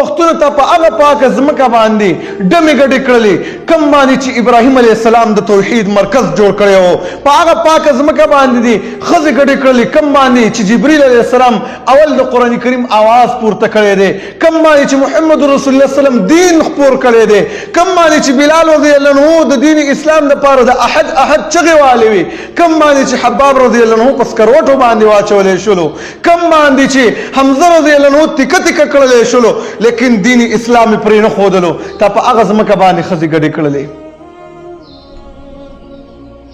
پښتون ته په هغه پاکه ځمکه باندې ډمې ګډې کړلې کوم باندې چې ابراهیم علیه السلام د توحید مرکز جوړ کړی و په هغه پاکه ځمکه باندې دي ښځې ګډې کړلې کوم باندې چې جبریل علیه السلام اول د قرآن کریم آواز پورته کړی دی کوم باندې چې محمد رسول الله صلی الله علیه وسلم دین خپور کړی دی کوم باندې چې بلال رضی الله عنه د دین اسلام لپاره د احد چغې والې وي کوم باندې چې حباب رضی الله عنه په سکروټو باندې واچولی شولو کوم باندې چې حمزه رضی الله عنه تیکه تیکه کړلی شولو لیکن دین اسلام یې پرې نه ښودلو تا په هغه ځمکه باندې ښځې ګډې کړلې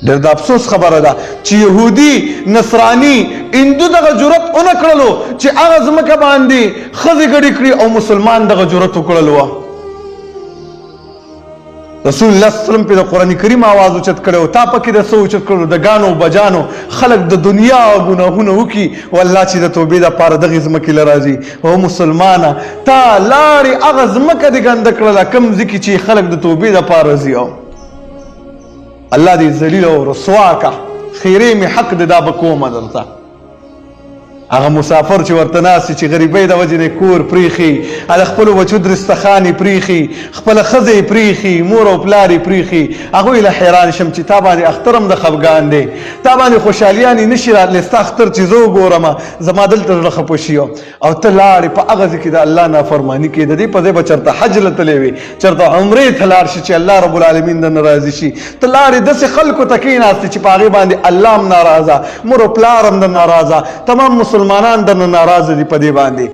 ډېر د افسوس خبره ده چې یهودي نصراني هندو دغه جرأت ونه کړلو چې هغه ځمکه باندې ښځې ګډې کړي او مسلمان دغه جرأت وکړلو رسول الله صلی الله علیه وسلم په د قرآن کریم آواز اوچت کړی تا پکې د څه اوچت کړلو د ګانو بجانو خلک د دنیا ګناهونه وکړي والله چې د توبې دپاره دغې ځمکې له راځي او مسلمانه تا لاړې هغه ځمکه دې ګنده کړله کوم ځای کې چې خلک د توبې دپاره ځي الله دې ذلیل او رسوا کا خیرې مې حق دې دا به کومه درته هغه مسافر چې ورته ناست چې غریبۍ د وجې نه کور پریښي د خپلو بچو درستخانې پریښي خپله ښځه یې پریښي مور او پلار یې پریښي هغوی له حیران شم چې تا باندې اختر هم د خفګان دی تا باندې خوشحالیانې نشي راتلی ستا اختر چې زه وګورم زما دلته زړه خفه شي او ته لاړې په هغه ځای کې د الله نافرماني کوې د دې په ځای به چېرته حج له تللی وې چېرته عمرې ته لاړ شي چې الله رب العالمین درنه راضي شي ته لاړې داسې خلکو ته کښېناستې چې په هغې باندې الله هم ناراضه مور او پلار هم در ناراضه تمام مسلمانان درنه ناراضه دي په دې باندې